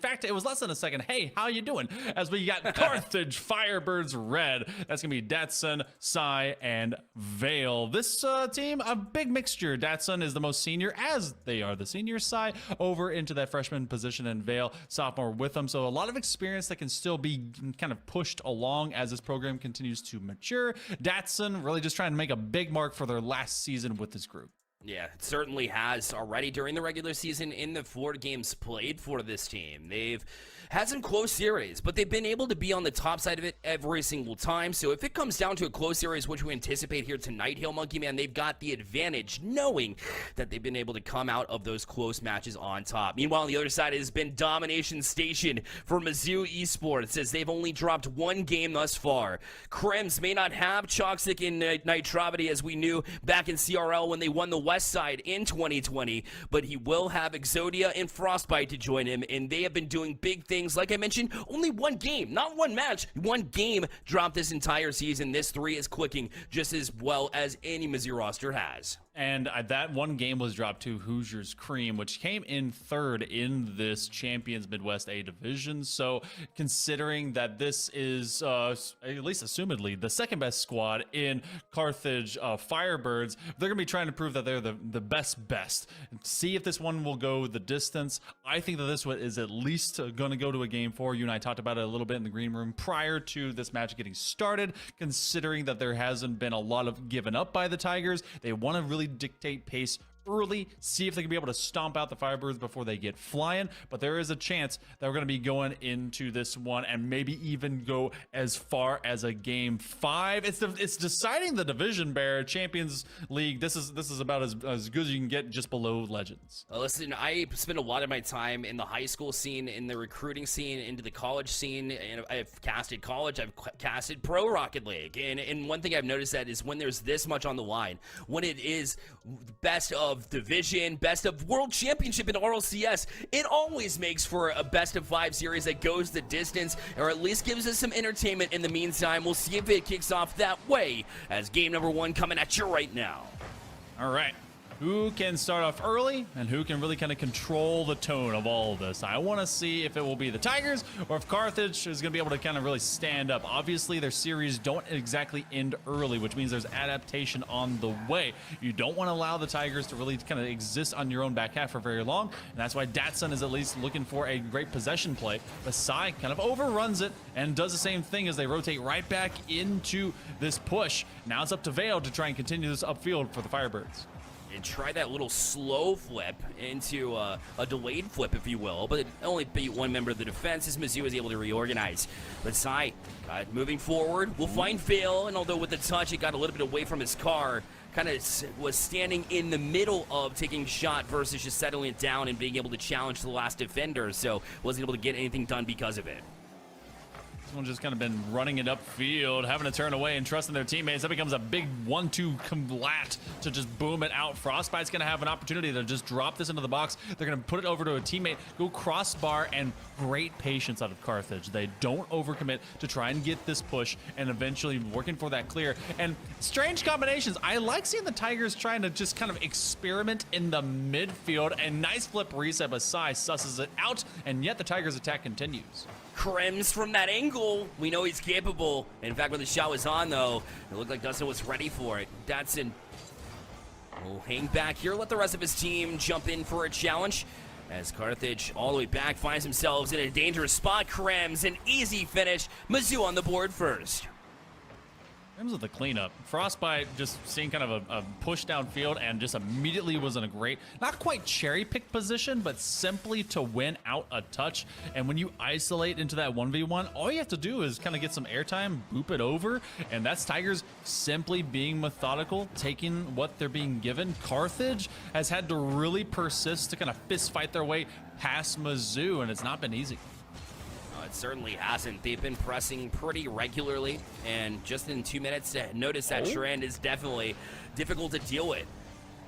fact, it was less than a second. Hey, how you doing? As we got Carthage, Firebirds, Red. That's going to be Datsun, Sai, and Vale. This team, a big mixture. Datsun is the most senior, as they are the senior. Sai over into that freshman position, and Vale, sophomore, with them. So a lot of experience that can still be kind of pushed along as this program continues to mature. Datsun really just trying to make a big mark for their last season with this group. Yeah, it certainly has already during the regular season. In the 4 games played for this team, they've had some close series, but they've been able to be on the top side of it every single time. So if it comes down to a close series, which we anticipate here tonight, HailMonkeyMan, they've got the advantage knowing that they've been able to come out of those close matches on top. Meanwhile, on the other side, it has been domination station for Mizzou Esports, as they've only dropped 1 game thus far. Krems may not have Choxic in Nitravity, as we knew back in CRL when they won the West Side in 2020, but he will have Exodia and Frostbite to join him, and they have been doing big things. Like I mentioned, only 1 game, not 1 match, 1 game dropped this entire season. This 3 is clicking just as well as any Mizzou roster has. And that 1 game was dropped to Hoosiers Cream, which came in 3rd in this Champions Midwest A division. So considering that this is, at least assumedly, the 2nd best squad in Carthage Firebirds, they're going to be trying to prove that they're the best. See if this one will go the distance. I think that this one is at least going to go to a game 4. You and I talked about it a little bit in the green room prior to this match getting started, considering that there hasn't been a lot of given up by the Tigers. They want to really dictate pace early, see if they can be able to stomp out the Firebirds before they get flying. But there is a chance that we're going to be going into this one and maybe even go as far as a game 5. It's deciding the division, Bear. Champions League, this is about as good as you can get, just below Legends. Listen, I spend a lot of my time in the high school scene, in the recruiting scene, into the college scene, and I've casted college, I've casted Pro Rocket League, and one thing I've noticed that is when there's this much on the line, when it is best of division, best of world championship in RLCS, it always makes for a best of 5 series that goes the distance, or at least gives us some entertainment in the meantime. We'll see if it kicks off that way, as game number 1 coming at you right now. All right. Who can start off early and who can really kind of control the tone of all of this? I want to see if it will be the Tigers or if Carthage is going to be able to kind of really stand up. Obviously, their series don't exactly end early, which means there's adaptation on the way. You don't want to allow the Tigers to really kind of exist on your own back half for very long, and that's why Datsun is at least looking for a great possession play. But Sai kind of overruns it and does the same thing as they rotate right back into this push. Now it's up to Vale to try and continue this upfield for the Firebirds. And try that little slow flip into a delayed flip, if you will, but it only beat 1 member of the defense as Mizzou is able to reorganize. But Sai, moving forward, will find Vale, and although with the touch it got a little bit away from his car, kind of was standing in the middle of taking shot versus just settling it down and being able to challenge the last defender, so wasn't able to get anything done because of it. Someone just kind of been running it upfield, having to turn away and trusting their teammates. That becomes a big 1-2 combat to just boom it out. Frostbite's going to have an opportunity to just drop this into the box. They're going to put it over to a teammate, go crossbar, and great patience out of Carthage. They don't overcommit to try and get this push and eventually working for that clear. And strange combinations. I like seeing the Tigers trying to just kind of experiment in the midfield, and nice flip reset, but Sai susses it out, and yet the Tigers' attack continues. Krems from that angle, we know he's capable. In fact, when the shot was on, though, it looked like Dustin was ready for it. Datsun will hang back here, let the rest of his team jump in for a challenge. As Carthage, all the way back, finds themselves in a dangerous spot. Krems, an easy finish. Mizzou on the board first. In terms of the cleanup, Frostbite just seeing kind of a push downfield and just immediately was in a great, not quite cherry pick position, but simply to win out a touch. And when you isolate into that 1v1, all you have to do is kind of get some airtime, boop it over, and that's Tigers simply being methodical, taking what they're being given. Carthage has had to really persist to kind of fist fight their way past Mizzou, and it's not been easy. It certainly hasn't. They've been pressing pretty regularly, and just in 2 minutes, notice that trend is definitely difficult to deal with.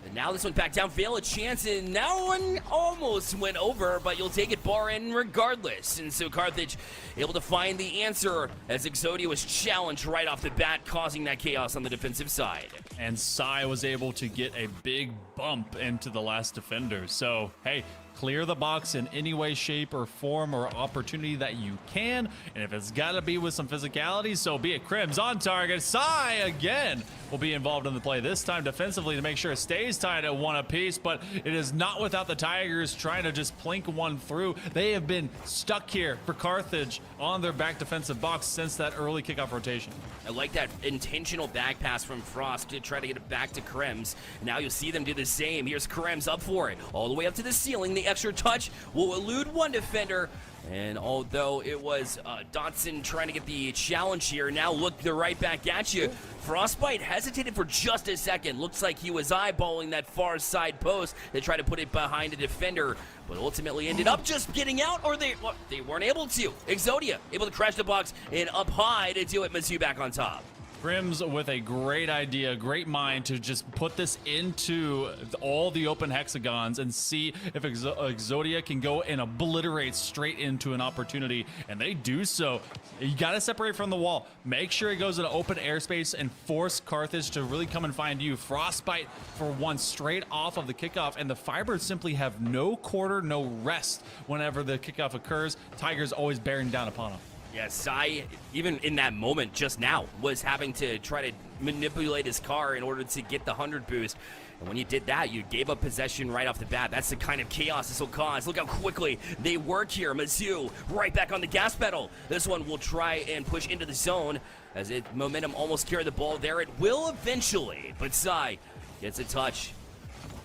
And now this one back down, Vale a chance, and now one almost went over, but you'll take it bar in regardless. And so Carthage able to find the answer as Exodia was challenged right off the bat, causing that chaos on the defensive side. And Sai was able to get a big bump into the last defender. So, hey, clear the box in any way, shape, or form or opportunity that you can. And if it's got to be with some physicality, so be it. Crims on target. Sai again will be involved in the play, this time defensively to make sure it stays tied at 1 apiece, but it is not without the Tigers trying to just plink one through. They have been stuck here for Carthage on their back defensive box since that early kickoff rotation. I like that intentional back pass from Frost to try to get it back to Krems. Now you'll see them do the same. Here's Krems up for it, all the way up to the ceiling. The extra touch will elude one defender. And although it was Dotson trying to get the challenge here, now look, they're right back at you. Frostbite hesitated for just a second. Looks like he was eyeballing that far side post to try to put it behind a defender, but ultimately ended up just getting out, or they weren't able to. Exodia able to crash the box and up high to do it. Mizzou back on top. Crims with a great idea, great mind to just put this into all the open hexagons and see if Exodia can go and obliterate straight into an opportunity, and they do so. You got to separate from the wall. Make sure it goes into open airspace and force Carthage to really come and find you. Frostbite for one straight off of the kickoff, and the Firebirds simply have no quarter, no rest whenever the kickoff occurs. Tigers always bearing down upon them. Yeah, Sai, even in that moment just now, was having to try to manipulate his car in order to get the 100 boost. And when you did that, you gave up possession right off the bat. That's the kind of chaos this will cause. Look how quickly they work here. Mizzou right back on the gas pedal. This one will try and push into the zone as momentum almost carried the ball there. It will eventually, but Sai gets a touch.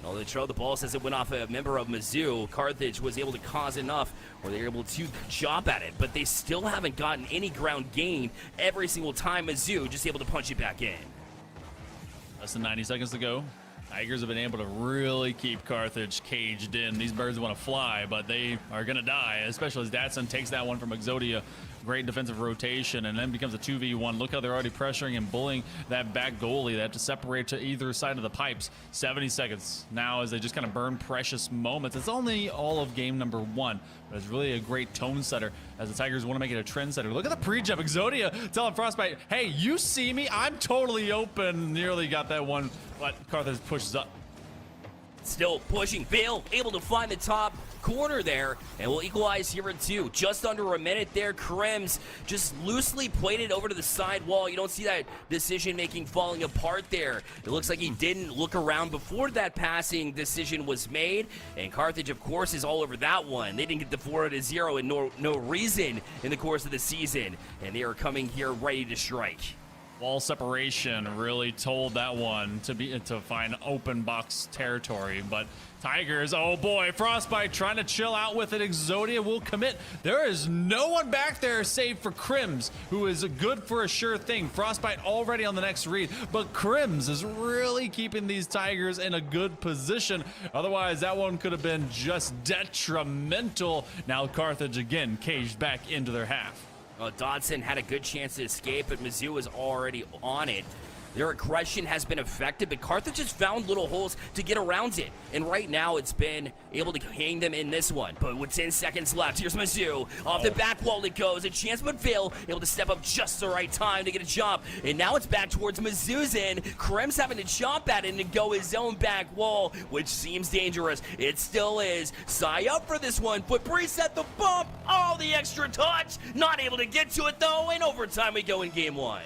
No, they throw the ball says it went off a member of Mizzou. Carthage was able to cause enough where they were able to chop at it, but they still haven't gotten any ground gain every single time. Mizzou just able to punch it back in. Less than 90 seconds to go. Tigers have been able to really keep Carthage caged in. These birds want to fly, but they are going to die, especially as Datsun takes that one from Exodia. Great defensive rotation, and then becomes a 2v1. Look how they're already pressuring and bullying that back goalie. They have to separate to either side of the pipes. 70 seconds now as they just kind of burn precious moments. It's only all of game number 1, but it's really a great tone setter as the Tigers want to make it a trend setter. Look at the pre-jump. Exodia telling Frostbite, hey, you see me? I'm totally open. Nearly got that one, but Carthage pushes up. Still pushing. Vale able to find the top corner there, and we'll equalize here at 2. Just under a minute there. Krems just loosely played it over to the side wall. You don't see that decision making falling apart there. It looks like he didn't look around before that passing decision was made, and Carthage of course is all over that one. They didn't get the 4-0 and no reason in the course of the season, and they are coming here ready to strike. Wall separation really told that one to find open box territory, but Tigers, oh boy, Frostbite trying to chill out with it. Exodia will commit. There is no one back there save for Krims, who is good for a sure thing. Frostbite already on the next read, but Krims is really keeping these Tigers in a good position. Otherwise, that one could have been just detrimental. Now Carthage again caged back into their half. Well, Dodson had a good chance to escape, but Mizzou was already on it. Their aggression has been affected, but Carthage has found little holes to get around it. And right now, it's been able to hang them in this one. But with 10 seconds left, here's Mizzou. Off the back wall it goes. A chance but fail. Able to step up just the right time to get a jump. And now it's back towards Mizzou's end. Krem's having to chomp at it and go his own back wall, which seems dangerous. It still is. Sai up for this one. Foot preset the bump. Oh, the extra touch. Not able to get to it, though. In overtime, we go in game 1.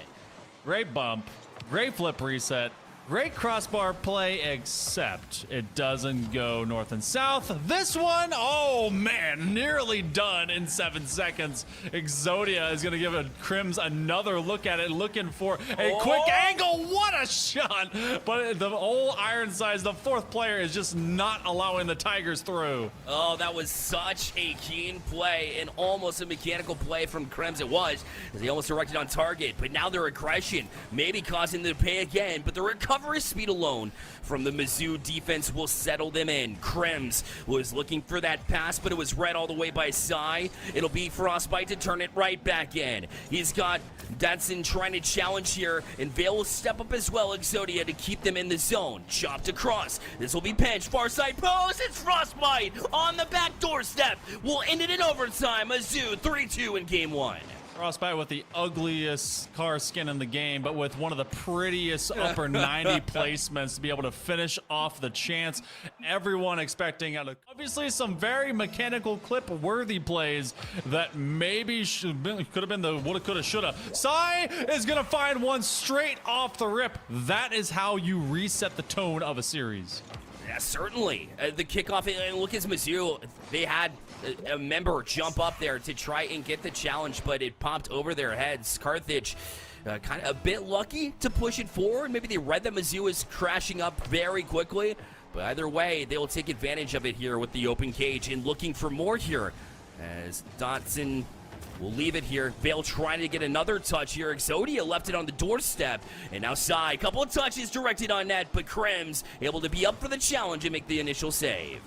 Great bump. Great flip reset. Great crossbar play, except it doesn't go north and south. This one, oh man, nearly done in 7 seconds. Exodia is going to give Krims another look at it, looking for a quick angle. What a shot! But the old iron size, the fourth player, is just not allowing the Tigers through. Oh, that was such a keen play and almost a mechanical play from Krims. It was, as he almost directed on target. But now their aggression maybe causing them to pay again, but the recovery speed alone from the Mizzou defense will settle them in. Krims was looking for that pass, but it was read all the way by Sai. It'll be Frostbite to turn it right back in. He's got Datsun trying to challenge here, and Vale will step up as well, Exodia, to keep them in the zone. Chopped across. This will be pinched. Far side post. It's Frostbite on the back doorstep. We'll end it in overtime. Mizzou 3-2 in game 1. Frostbite with the ugliest car skin in the game, but with one of the prettiest upper 90 placements to be able to finish off the chance. Everyone expecting out of obviously some very mechanical clip worthy plays that maybe could have been the woulda, coulda, shoulda. Sai is gonna find one straight off the rip. That is how you reset the tone of a series. Yeah, certainly. The kickoff, and look at Mizzou. They had a member jump up there to try and get the challenge, but it popped over their heads. Carthage kind of a bit lucky to push it forward. Maybe they read that Mizzou is crashing up very quickly, but either way, they will take advantage of it here with the open cage and looking for more here as Dotson will leave it here. Vale trying to get another touch here. Exodia left it on the doorstep. And now Sai, a couple of touches directed on net, but Krems able to be up for the challenge and make the initial save.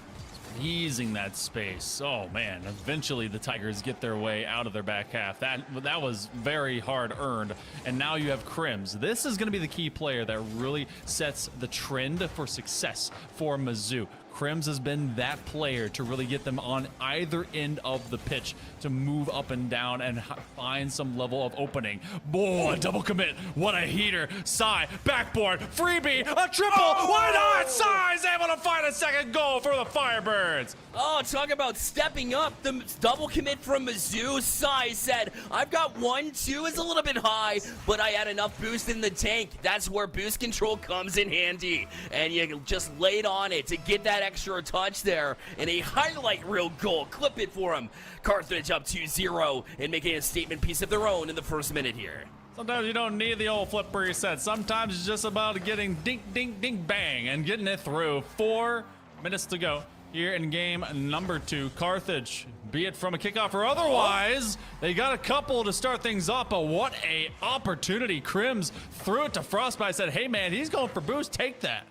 Easing that space. Oh man, eventually the Tigers get their way out of their back half. That was very hard earned. And now you have Krems. This is going to be the key player that really sets the trend for success for Mizzou. Krems has been that player to really get them on either end of the pitch to move up and down and find some level of opening. Boy, a double commit. What a heater. Sai, backboard, freebie, a triple. Why not? Sai's able to find a second goal for the Firebirds. Oh, talk about stepping up. The double commit from Mizzou. Sai said, I've got 1-2 is a little bit high, but I had enough boost in the tank. That's where boost control comes in handy. And you just laid on it to get that extra touch there and a highlight reel goal. Clip it for him. Carthage up 2-0 and making a statement piece of their own in the first minute here. Sometimes you don't need the old flip reset. Sometimes it's just about getting dink, dink, dink, bang and getting it through. 4 minutes to go here in game number 2. Carthage, be it from a kickoff or otherwise, they got a couple to start things up, but what a opportunity. Krems threw it to Frostbite, said, hey man, he's going for boost, take that.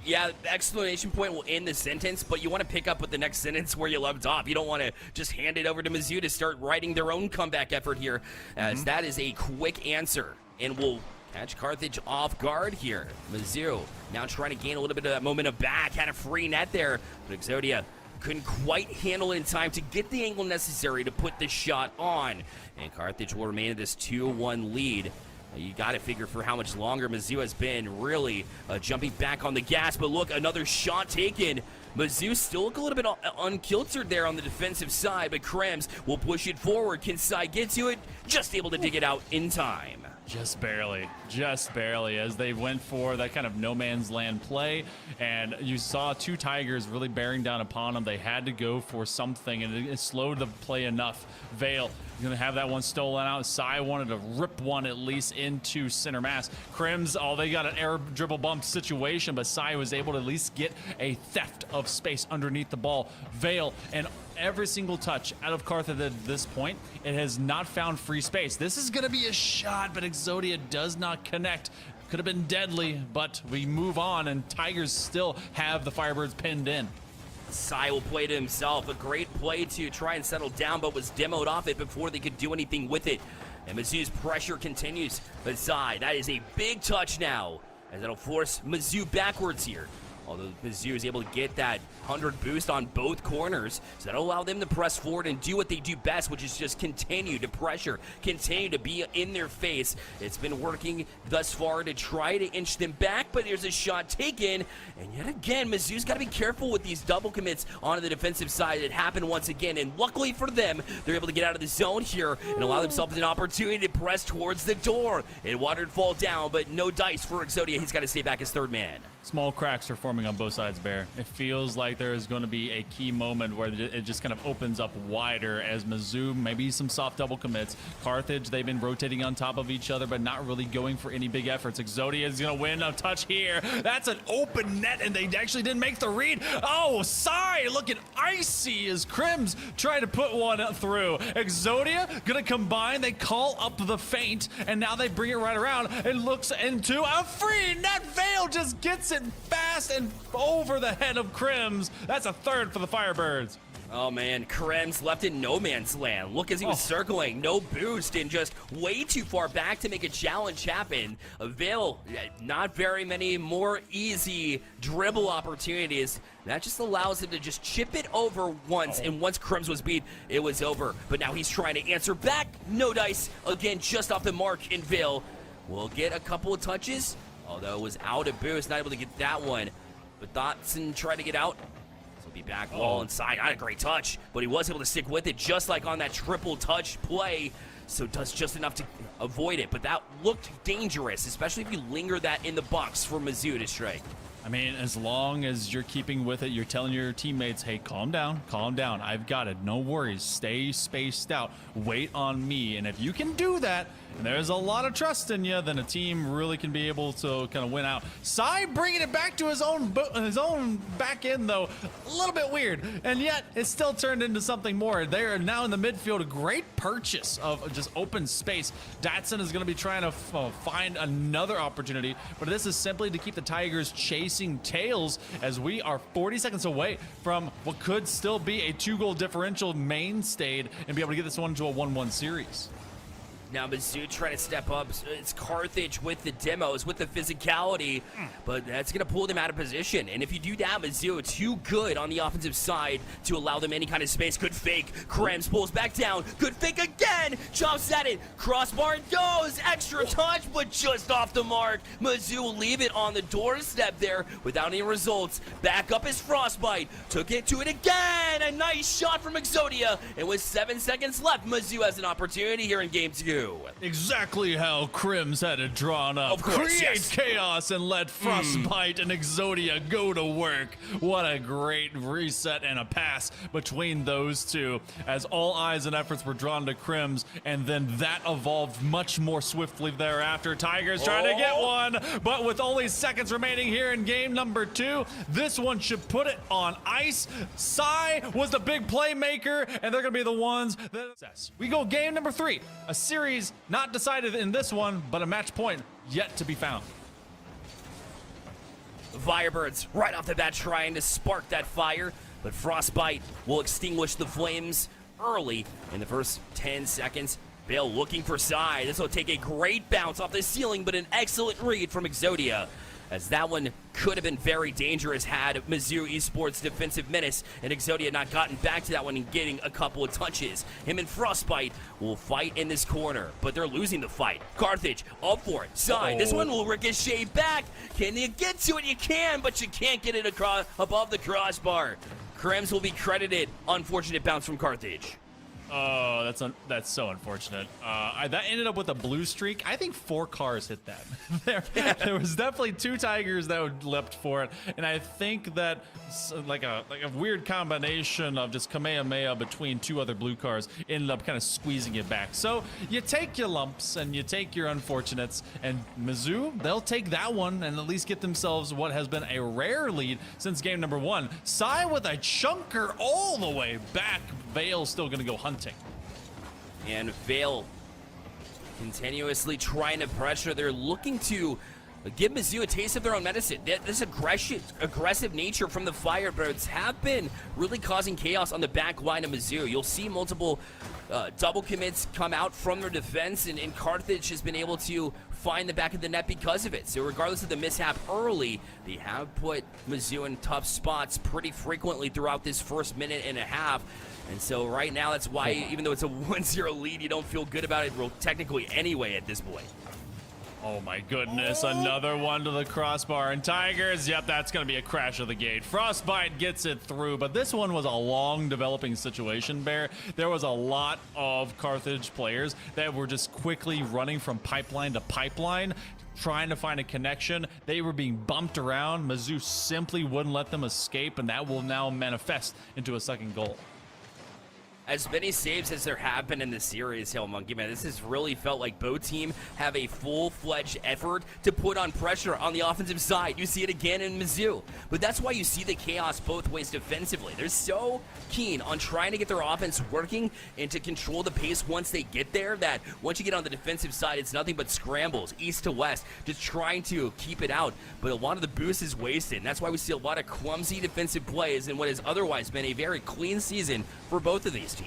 Yeah, the exclamation point will end the sentence, but you want to pick up with the next sentence where you left off. You don't want to just hand it over to Mizzou to start writing their own comeback effort here, as that is a quick answer and will catch Carthage off guard here. Mizzou now trying to gain a little bit of that momentum back. Had a free net there, but Exodia couldn't quite handle it in time to get the angle necessary to put the shot on. And Carthage will remain in this 2-1 lead. You got to figure for how much longer Mizzou has been really jumping back on the gas. But look, another shot taken. Mizzou still look a little bit unkiltered there on the defensive side, but Krems will push it forward. Can Sai get to it? Just able to dig it out in time. Just barely, as they went for that kind of no man's land play, and you saw 2 Tigers really bearing down upon them. They had to go for something, and it slowed the play enough. Vale gonna have that one stolen out. Sai wanted to rip one at least into center mass. Krems, they got an air dribble bump situation, but Sai was able to at least get a theft of space underneath the ball. Vale and every single touch out of Carthage at this point, it has not found free space. This is going to be a shot, but Exodia does not connect. Could have been deadly, but we move on, and Tigers still have the Firebirds pinned in. Sai will play to himself. A great play to try and settle down, but was demoed off it before they could do anything with it. And Mizzou's pressure continues. But Sai, that is a big touch now, as that'll force Mizzou backwards here. Although Mizzou is able to get that 100 boost on both corners, so that'll allow them to press forward and do what they do best, which is just continue to pressure, continue to be in their face. It's been working thus far to try to inch them back, but there's a shot taken, and yet again, Mizzou's got to be careful with these double commits onto the defensive side. It happened once again, and luckily for them, they're able to get out of the zone here and allow themselves an opportunity to press towards the door. It watered fall down, but no dice for Exodia. He's got to stay back as third man. Small cracks are forming on both sides, Bear. It feels like there is going to be a key moment where it just kind of opens up wider as Mizzou, maybe some soft double commits. Carthage, they've been rotating on top of each other, but not really going for any big efforts. Exodia is going to win a touch here. That's an open net, and they actually didn't make the read. Oh, Sai looking icy as Krems trying to put one through. Exodia going to combine. They call up the feint, and now they bring it right around. It looks into a free net. Vale just gets it fast and over the head of Krems. That's a third for the Firebirds. Oh man, Krem's left in no man's land. Look as he was circling, no boost, and just way too far back to make a challenge happen. Veil, not very many more easy dribble opportunities. That just allows him to just chip it over once, and once Krems was beat, it was over. But now he's trying to answer back. No dice, again, just off the mark, and Veil will get a couple of touches, although it was out of boost, not able to get that one. But Dotson tried to get out. Be back wall inside. Not a great touch, but he was able to stick with it just like on that triple touch play. So does just enough to avoid it, but that looked dangerous, especially if you linger that in the box for Mizzou to strike. I mean, as long as you're keeping with it, you're telling your teammates, hey, calm down, I've got it, no worries, stay spaced out, wait on me. And if you can do that, and there's a lot of trust in you, then a team really can be able to kind of win out. Sai bringing it back to his own back end, though, a little bit weird, and yet it still turned into something more. They are now in the midfield, a great purchase of just open space. Datsun is going to be trying to find another opportunity, but this is simply to keep the Tigers chasing tails as we are 40 seconds away from what could still be a 2-goal differential mainstayed and be able to get this one to a 1-1 series. Now Mizzou trying to step up. It's Carthage with the demos, with the physicality, but that's going to pull them out of position. And if you do that, Mizzou too good on the offensive side to allow them any kind of space. Good fake. Krems pulls back down. Good fake again. Chops at it. Crossbar and goes. Extra touch, but just off the mark. Mizzou will leave it on the doorstep there without any results. Back up his Frostbite. Took it to it again. A nice shot from Exodia. And with 7 seconds left, Mizzou has an opportunity here in game 2. Exactly how Krims had it drawn up. Of course, Create chaos and let Frostbite and Exodia go to work. What a great reset and a pass between those two as all eyes and efforts were drawn to Krims, and then that evolved much more swiftly thereafter. Tigers trying to get one, but with only seconds remaining here in game number 2, this one should put it on ice. Sai was the big playmaker, and they're going to be the ones that... We go game number 3, a series not decided in this one, but a match point yet to be found. Firebirds right off the bat trying to spark that fire, but Frostbite will extinguish the flames early in the first 10 seconds. Bill looking for Sai. This will take a great bounce off the ceiling, but an excellent read from Exodia, as that one could have been very dangerous had Mizzou Esports defensive menace and Exodia not gotten back to that one and getting a couple of touches. Him and Frostbite will fight in this corner, but they're losing the fight. Carthage up for it. Sai, this one will ricochet back. Can you get to it? You can, but you can't get it across above the crossbar. Krems will be credited. Unfortunate bounce from Carthage. Oh, that's so unfortunate. That ended up with a blue streak. I think 4 cars hit that. there was definitely 2 Tigers that would leapt for it, and I think that like a weird combination of just Kamehameha between 2 other blue cars ended up kind of squeezing it back. So you take your lumps and you take your unfortunates, and Mizzou, they'll take that one and at least get themselves what has been a rare lead since game number 1. Sai with a chunker all the way back. Vale's still going to go hunting. And Vale continuously trying to pressure. They're looking to give Mizzou a taste of their own medicine. This aggressive nature from the Firebirds have been really causing chaos on the back line of Mizzou. You'll see multiple double commits come out from their defense, and Carthage has been able to find the back of the net because of it. So regardless of the mishap early, they have put Mizzou in tough spots pretty frequently throughout this first minute and a half. And so right now, that's why, even though it's a 1-0 lead, you don't feel good about it, well, technically anyway at this point. Oh my goodness, another one to the crossbar, and Tigers, yep, that's going to be a crash of the gate. Frostbite gets it through, but this one was a long developing situation, Bear. There was a lot of Carthage players that were just quickly running from pipeline to pipeline, trying to find a connection. They were being bumped around. Mizzou simply wouldn't let them escape, and that will now manifest into a second goal. As many saves as there have been in this series, HailMonkeyMan, this has really felt like both teams have a full-fledged effort to put on pressure on the offensive side. You see it again in Mizzou. But that's why you see the chaos both ways defensively. They're so keen on trying to get their offense working and to control the pace once they get there that once you get on the defensive side, it's nothing but scrambles, east to west, just trying to keep it out. But a lot of the boost is wasted, and that's why we see a lot of clumsy defensive plays in what has otherwise been a very clean season for both of these teams.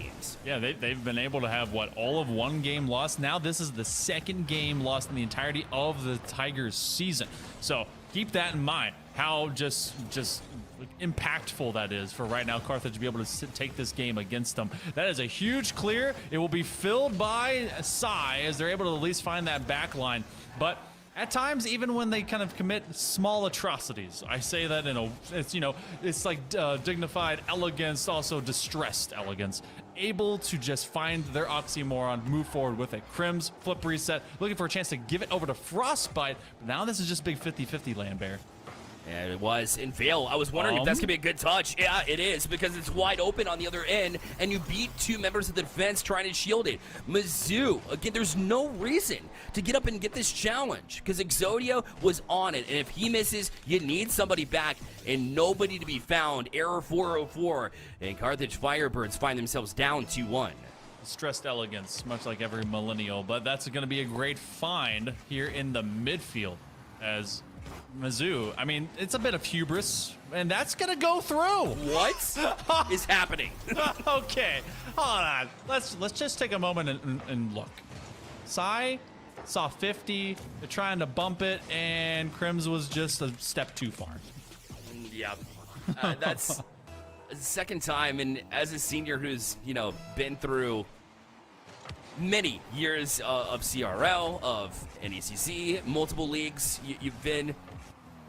Yeah, they've been able to have, all of one game lost. Now this is the second game lost in the entirety of the Tigers season. So keep that in mind, how just impactful that is for right now Carthage to be able to take this game against them. That is a huge clear. It will be filled by Psy as they're able to at least find that back line. But at times, even when they kind of commit small atrocities, I say that it's like dignified elegance, also distressed elegance, able to just find their oxymoron, move forward with it. Crims, flip reset, looking for a chance to give it over to Frostbite, but now this is just big 50-50 land bear. Yeah, it was. In Veil, I was wondering if that's going to be a good touch. Yeah, it is, because it's wide open on the other end, and you beat two members of the defense trying to shield it. Mizzou, again, there's no reason to get up and get this challenge, because Exodia was on it, and if he misses, you need somebody back, and nobody to be found. Error 404, and Carthage Firebirds find themselves down 2-1. Stressed elegance, much like every millennial, but that's going to be a great find here in the midfield as Mizzou, I mean, it's a bit of hubris, and that's gonna go through. What is happening? Okay, hold on. Let's just take a moment and look. Psy saw 50. They're trying to bump it, and Crims was just a step too far. Yeah, that's the second time, and as a senior who's been through many years of CRL, of NECC, multiple leagues, you've been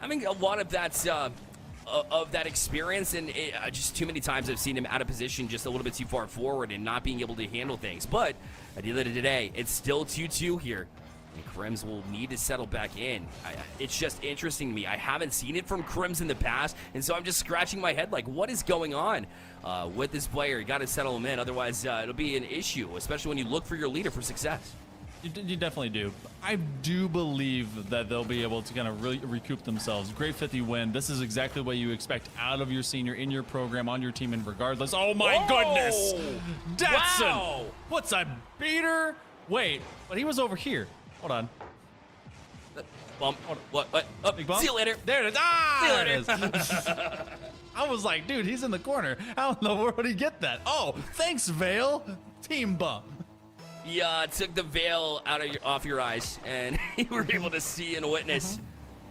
having a lot of that experience, and just too many times I've seen him out of position, just a little bit too far forward and not being able to handle things. But at the end of the day, it's still 2-2 here, and Crims will need to settle back in. It's just interesting to me. I haven't seen it from Crims in the past, and so I'm just scratching my head like, what is going on with this player? You got to settle him in, otherwise it'll be an issue, especially when you look for your leader for success. You definitely do. I do believe that they'll be able to kind of really recoup themselves. Great 50 win. This is exactly what you expect out of your senior in your program, on your team, and regardless. Oh my goodness! Datsun! Wow. What's a beater? Wait, but he was over here. Hold on. Bump. What? Oh, Big bump? see you later. There it is. See you There it is. I was like, dude, he's in the corner. How in the world did he get that? Oh, thanks, Vale. Team bump. Yeah, took the veil off your eyes, and you were able to see and witness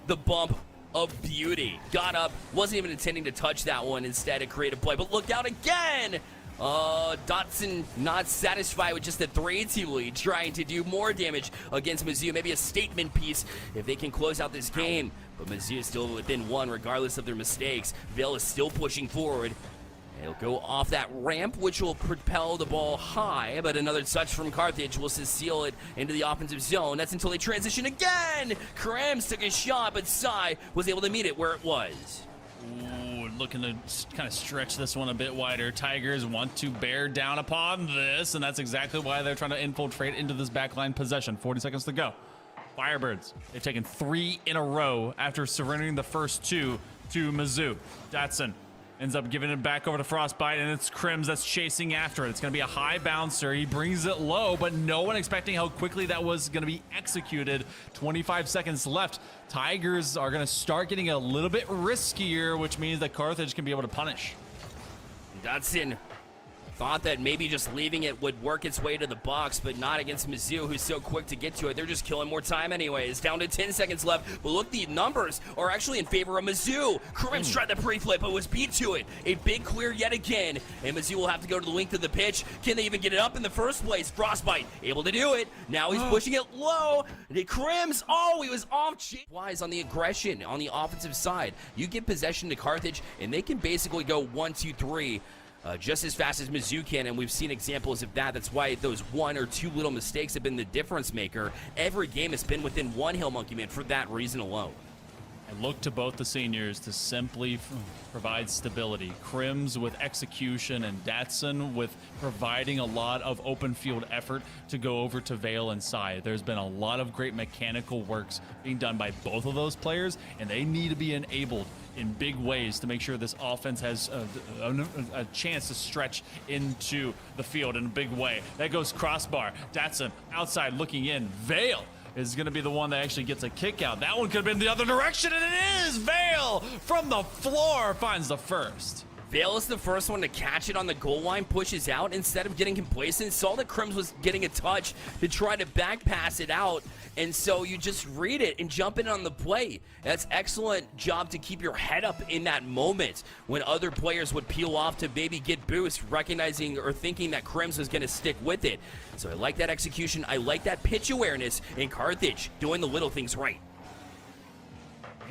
the bump of beauty. Got up, wasn't even intending to touch that one. Instead, a creative play, but looked out again. Dotson not satisfied with just a 3-2 lead, trying to do more damage against Mizzou. Maybe a statement piece if they can close out this game. But Mizzou is still within one, regardless of their mistakes. Vale is still pushing forward. It'll go off that ramp, which will propel the ball high, but another touch from Carthage will seal it into the offensive zone. That's until they transition again. Krams took a shot, but Psy was able to meet it where it was. Ooh, looking to kind of stretch this one a bit wider. Tigers want to bear down upon this, and that's exactly why they're trying to infiltrate into this backline possession. 40 seconds to go. Firebirds, they've taken 3 in a row after surrendering the first 2 to Mizzou. Datsun ends up giving it back over to Frostbite, and it's Crims that's chasing after it. It's going to be a high bouncer. He brings it low, but no one expecting how quickly that was going to be executed. 25 seconds left. Tigers are going to start getting a little bit riskier, which means that Carthage can be able to punish. Datsun thought that maybe just leaving it would work its way to the box, but not against Mizzou, who's so quick to get to it. They're just killing more time anyways. Down to 10 seconds left. But look, the numbers are actually in favor of Mizzou. Crims tried the pre-flip, but was beat to it. A big clear yet again, and Mizzou will have to go to the length of the pitch. Can they even get it up in the first place? Frostbite able to do it. Now he's pushing it low. Crims, he was off. Wise on the aggression on the offensive side. You give possession to Carthage, and they can basically go 1, 2, 3. Just as fast as Mizzou can, and we've seen examples of that. That's why those 1 or 2 little mistakes have been the difference maker. Every game has been within 1 HailMonkeyMan for that reason alone. I look to both the seniors to simply provide stability. Crims with execution and Datsun with providing a lot of open field effort to go over to Vale and Sai. There's been a lot of great mechanical works being done by both of those players, and they need to be enabled in big ways to make sure this offense has a chance to stretch into the field in a big way. That goes crossbar. Datsun outside looking in. Vale is going to be the one that actually gets a kick out. That one could have been the other direction, and it is! Vale from the floor finds the first. Vale is the first one to catch it on the goal line, pushes out instead of getting complacent. Saw that Crims was getting a touch to try to back pass it out, and so you just read it and jump in on the play. That's excellent job to keep your head up in that moment when other players would peel off to maybe get boost, recognizing or thinking that Crims was going to stick with it. So I like that execution. I like that pitch awareness in Carthage, doing the little things right.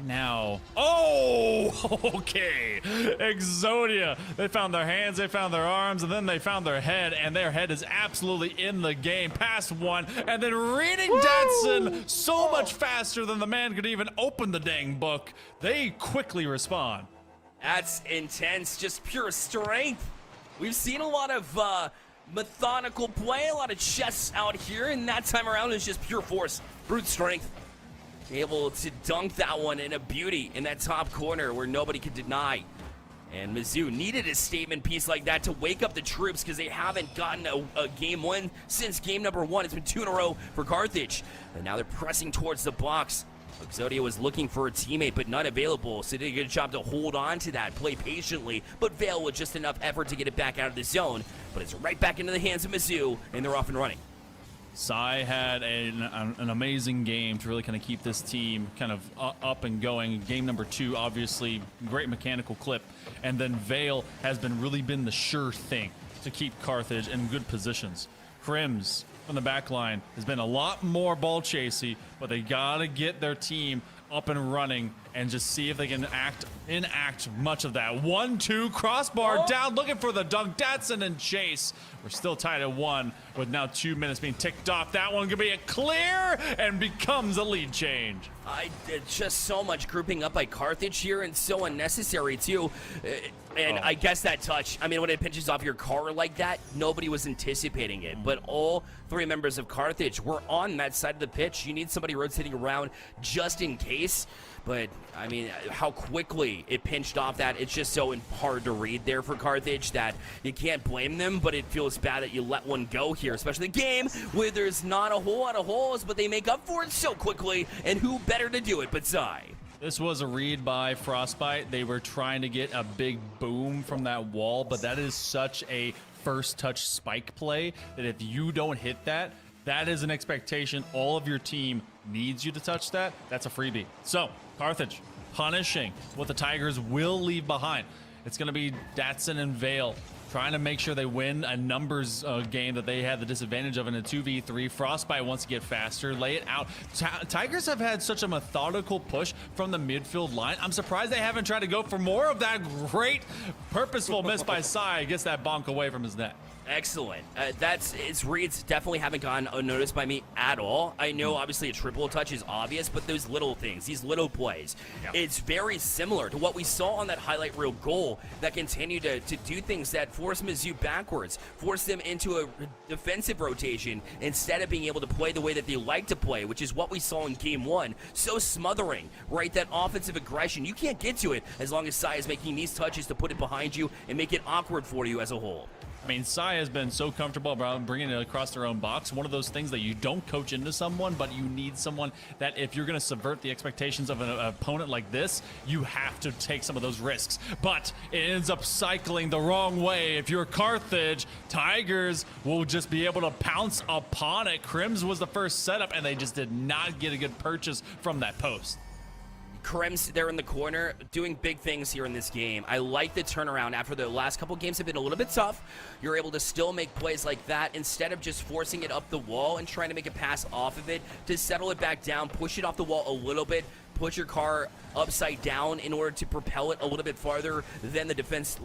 Now, oh, okay. Exodia, they found their hands, they found their arms, and then they found their head, and their head is absolutely in the game. Past one, and then reading Datsun so much faster than the man could even open the dang book. They quickly respond. That's intense, just pure strength. We've seen a lot of methodical play, a lot of chess out here, and that time around is just pure force, brute strength. Able to dunk that one in a beauty in that top corner where nobody could deny. And Mizzou needed a statement piece like that to wake up the troops because they haven't gotten a game win since game number 1. It's been 2 in a row for Carthage. And now they're pressing towards the box. Exodia was looking for a teammate, but not available, so they did a good job to hold on to that, play patiently, but Vale with just enough effort to get it back out of the zone. But it's right back into the hands of Mizzou, and they're off and running. Sai had an amazing game to really kind of keep this team kind of up and going. Game number 2, obviously, great mechanical clip. And then Vale has really been the sure thing to keep Carthage in good positions. Crims from the back line has been a lot more ball chasey, but they got to get their team up and running and just see if they can enact much of that. 1-2 crossbar down, looking for the dunk. Datsun and Chase. We're still tied at 1 with now 2 minutes being ticked off. That one could be a clear and becomes a lead change. Just so much grouping up by Carthage here and so unnecessary too. And I guess that touch, I mean, when it pinches off your car like that, nobody was anticipating it. But all 3 members of Carthage were on that side of the pitch. You need somebody rotating around just in case. But, I mean, how quickly it pinched off that, it's just so hard to read there for Carthage that you can't blame them, but it feels bad that you let one go here, especially the game where there's not a whole lot of holes, but they make up for it so quickly, and who better to do it but Sai? This was a read by Frostbite. They were trying to get a big boom from that wall, but that is such a first touch spike play that if you don't hit that, that is an expectation. All of your team needs you to touch that. That's a freebie. So, Carthage punishing what the Tigers will leave behind. It's going to be Datsun and Vale trying to make sure they win a numbers game that they had the disadvantage of in a 2v3. Frostbite wants to get faster, lay it out. Tigers have had such a methodical push from the midfield line. I'm surprised they haven't tried to go for more of that great purposeful miss by Sai. Gets that bonk away from his net. Excellent. Its reads definitely haven't gone unnoticed by me at all. I know obviously a triple touch is obvious, but those little things, these little plays, it's very similar to what we saw on that highlight reel goal that continued to do things that force Mizzou backwards, force them into a defensive rotation instead of being able to play the way that they like to play, which is what we saw in game 1. So smothering, right? That offensive aggression. You can't get to it as long as Sai is making these touches to put it behind you and make it awkward for you as a whole. I mean, Sai has been so comfortable about bringing it across their own box. One of those things that you don't coach into someone, but you need someone that if you're going to subvert the expectations of an opponent like this, you have to take some of those risks. But it ends up cycling the wrong way. If you're Carthage, Tigers will just be able to pounce upon it. Crims was the first setup, and they just did not get a good purchase from that post. Crims there in the corner doing big things here in this game. I like the turnaround after the last couple games have been a little bit tough. You're able to still make plays like that instead of just forcing it up the wall and trying to make a pass off of it to settle it back down, push it off the wall a little bit, put your car upside down in order to propel it a little bit farther than the defense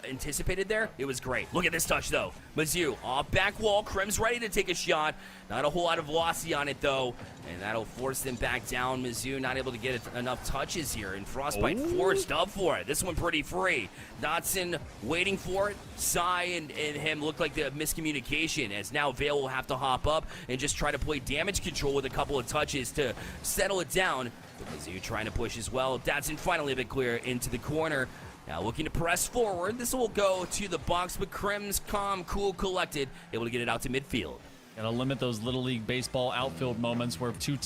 anticipated there. It was great. Look at this touch, though. Mizzou off back wall. Krem's ready to take a shot. Not a whole lot of velocity on it, though, and that'll force them back down. Mizzou not able to get enough touches here, and Frostbite forced up for it. This one pretty free. Dotson waiting for it. Sai and him look like the miscommunication, as now Vale will have to hop up and just try to play damage control with a couple of touches to settle it down. Mizzou trying to push as well. Dotson finally a bit clear into the corner. Now looking to press forward. This will go to the box, but Krem's calm, cool, collected, able to get it out to midfield. Gotta limit those Little League Baseball outfield moments where two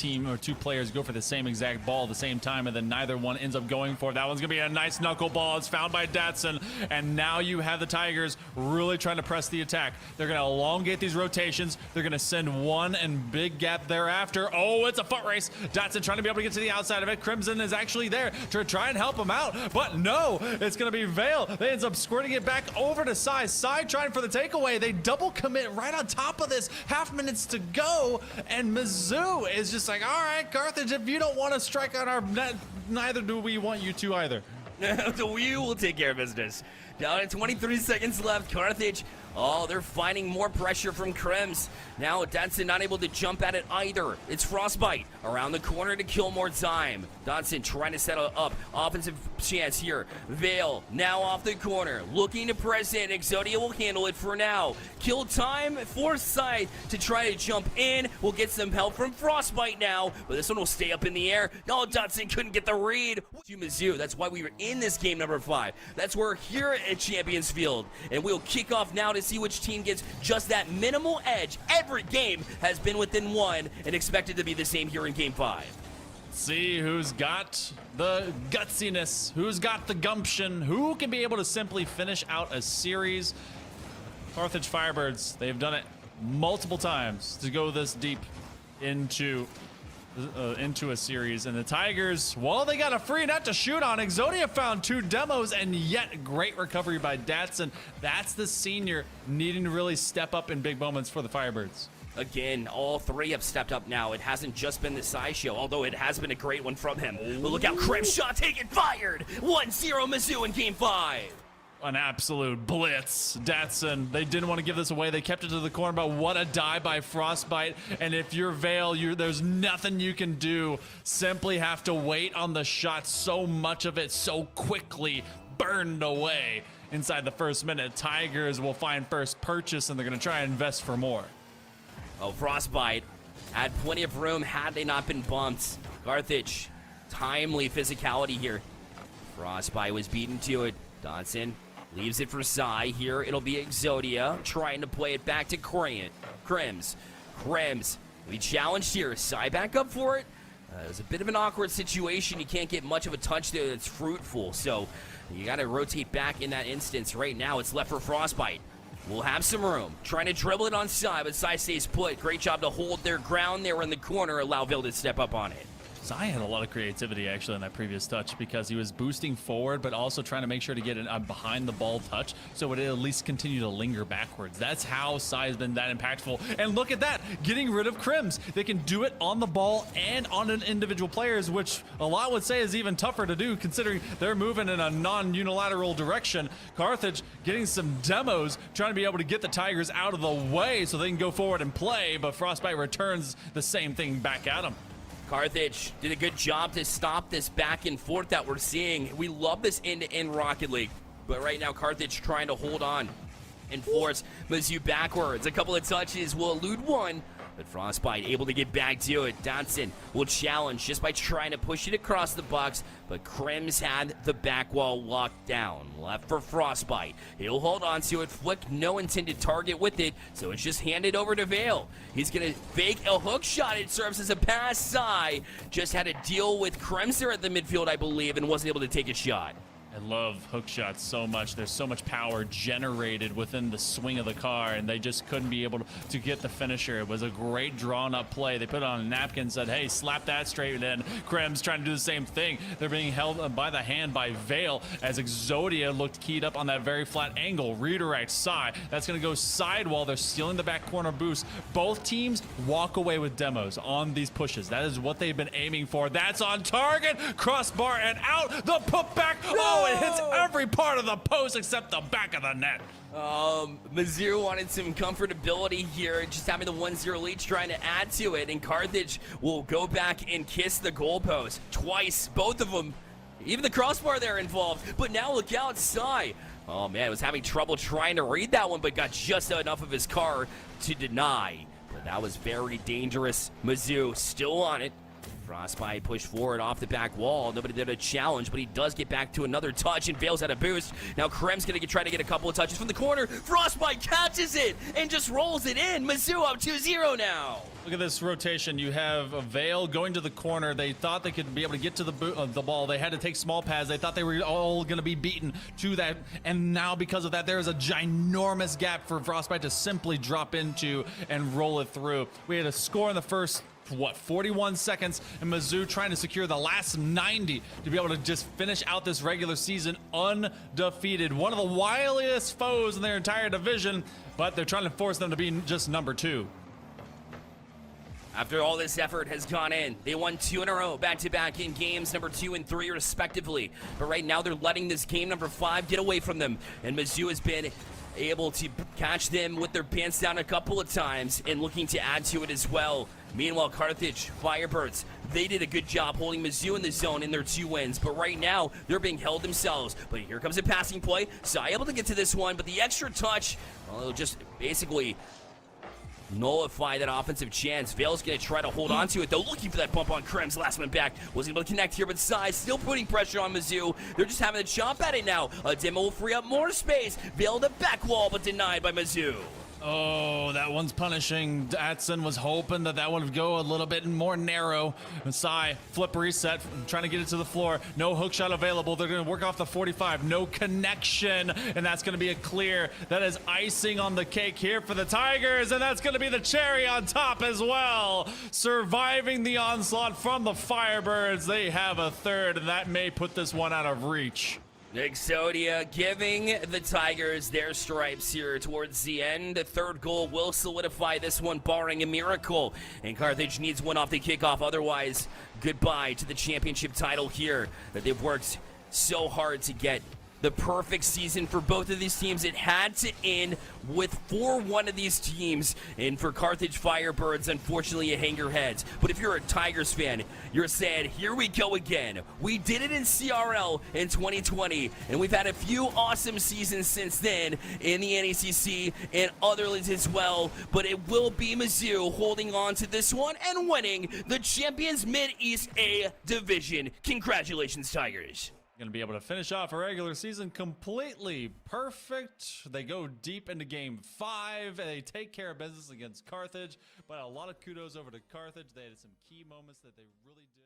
players go for the same exact ball at the same time, and then neither one ends up going for it. That one's gonna be a nice knuckleball. It's found by Datsun, and now you have the Tigers really trying to press the attack. They're gonna elongate these rotations. They're gonna send one and big gap thereafter. Oh, it's a foot race. Datsun trying to be able to get to the outside of it. Crimson is actually there to try and help him out, but no, it's gonna be Vale. They ends up squirting it back over to Sai. Sai trying for the takeaway. They double commit right on top of this. Half minutes to go, and Mizzou is just like, all right, Carthage, if you don't want to strike on our net, neither do we want you to either. We will take care of business. Down at 23 seconds left, Carthage, they're finding more pressure from Krems. Now Dotson not able to jump at it either. It's Frostbite around the corner to kill more time. Dotson trying to set up offensive chance here. Vale now off the corner, looking to press in. Exodia will handle it for now. Kill time for Sai to try to jump in. We'll get some help from Frostbite now, but this one will stay up in the air. No, Dotson couldn't get the read. To Mizzou, that's why we were in this game number 5. That's where we're here at Champions Field, and we'll kick off now to see which team gets just that minimal edge. Every game has been within 1 and expected to be the same here in Game 5. See who's got the gutsiness, who's got the gumption, who can be able to simply finish out a series. Carthage Firebirds, they've done it multiple times to go this deep into a series, and the Tigers, well, they got a free net to shoot on. Exodia found 2 demos, and yet great recovery by Datsun. That's the senior needing to really step up in big moments for the Firebirds. Again, all 3 have stepped up now. It hasn't just been the Sai show, although it has been a great one from him. But look out, Krem's shot taken, fired! 1-0 Mizzou in Game 5. An absolute blitz. Datsun, they didn't want to give this away. They kept it to the corner, but what a dive by Frostbite. And if you're Vale, there's nothing you can do. Simply have to wait on the shot. So much of it so quickly burned away inside the first minute. Tigers will find first purchase, and they're going to try and invest for more. Oh, Frostbite had plenty of room had they not been bumped. Carthage, timely physicality here. Frostbite was beaten to it. Dotson leaves it for Sai. Here it'll be Exodia trying to play it back to Krems. We challenged here. Sai back up for it. It's a bit of an awkward situation. You can't get much of a touch there that's fruitful, so you got to rotate back in that instance. Right now it's left for Frostbite. We'll have some room. Trying to dribble it on Sai, but Sai stays put. Great job to hold their ground there in the corner. Allow Vale to step up on it. Sai had a lot of creativity actually in that previous touch, because he was boosting forward but also trying to make sure to get a behind the ball touch so it at least continue to linger backwards. That's how Sai has been that impactful. And look at that, getting rid of Krems. They can do it on the ball and on an individual players, which a lot would say is even tougher to do considering they're moving in a non-unilateral direction. Carthage getting some demos, trying to be able to get the Tigers out of the way so they can go forward and play, but Frostbite returns the same thing back at them. Carthage did a good job to stop this back and forth that we're seeing. We love this end-to-end Rocket League, but right now Carthage trying to hold on and force Mizzou backwards. A couple of touches will elude one, but Frostbite able to get back to it. Dotson will challenge just by trying to push it across the box, but Krems had the back wall locked down. Left for Frostbite. He'll hold on to it, flick no intended target with it, so it's just handed over to Vale. He's going to fake a hook shot. It serves as a pass. Sai just had to deal with Krems there at the midfield, I believe, and wasn't able to take a shot. I love hook shots so much. There's so much power generated within the swing of the car, and they just couldn't be able to get the finisher. It was a great drawn-up play. They put it on a napkin and said, hey, slap that straight in. Krem's trying to do the same thing. They're being held by the hand by Vale as Exodia looked keyed up on that very flat angle. Redirect, Psy. That's going to go sidewall. They're stealing the back corner boost. Both teams walk away with demos on these pushes. That is what they've been aiming for. That's on target. Crossbar and out. The putback. Oh, it hits every part of the post except the back of the net. Mizzou wanted some comfortability here, just having the 1-0 lead, trying to add to it, and Carthage will go back and kiss the goalpost twice, both of them. Even the crossbar there involved, but now look out, Psy. Oh man, was having trouble trying to read that one, but got just enough of his car to deny. But that was very dangerous. Mizzou still on it. Frostbite pushed forward off the back wall. Nobody did a challenge, but he does get back to another touch and Vale's at a boost. Now Krem's going to try to get a couple of touches from the corner. Frostbite catches it and just rolls it in. Mizzou up 2-0 now. Look at this rotation. You have a Vale going to the corner. They thought they could be able to get to the ball. They had to take small pads. They thought they were all going to be beaten to that. And now because of that, there is a ginormous gap for Frostbite to simply drop into and roll it through. We had a score in the first 41 seconds, and Mizzou trying to secure the last 90 to be able to just finish out this regular season undefeated. One of the wiliest foes in their entire division, but they're trying to force them to be just number 2. After all this effort has gone in, they won 2 in a row, back-to-back in games number 2 and 3 respectively. But right now they're letting this game number 5 get away from them, and Mizzou has been able to catch them with their pants down a couple of times and looking to add to it as well. Meanwhile, Carthage, Firebirds, they did a good job holding Mizzou in the zone in their 2 wins, but right now, they're being held themselves. But here comes a passing play. Psy able to get to this one, but the extra touch, well, it'll just basically nullify that offensive chance. Vale's going to try to hold on to it, though, looking for that bump on Krem's last one back. Wasn't able to connect here, but Psy still putting pressure on Mizzou. They're just having a chomp at it now. A demo will free up more space. Vale the back wall, but denied by Mizzou. Oh, that one's punishing. Atson was hoping that one would go a little bit more narrow. Psy, flip reset, trying to get it to the floor. No hook shot available. They're going to work off the 45. No connection, and that's going to be a clear. That is icing on the cake here for the Tigers, and that's going to be the cherry on top as well. Surviving the onslaught from the Firebirds. They have a third, and that may put this one out of reach. Exodia giving the Tigers their stripes here towards the end. The third goal will solidify this one, barring a miracle. And Carthage needs one off the kickoff. Otherwise, goodbye to the championship title here that they've worked so hard to get. The perfect season for both of these teams. It had to end with 4-1 of these teams. And for Carthage Firebirds, unfortunately, a hanger heads. But if you're a Tigers fan, you're saying, here we go again. We did it in CRL in 2020, and we've had a few awesome seasons since then in the NECC and other leagues as well. But it will be Mizzou holding on to this one and winning the Champions Mid-East A Division. Congratulations, Tigers. Going to be able to finish off a regular season completely perfect. They go deep into game 5. They take care of business against Carthage, but a lot of kudos over to Carthage. They had some key moments that they really did.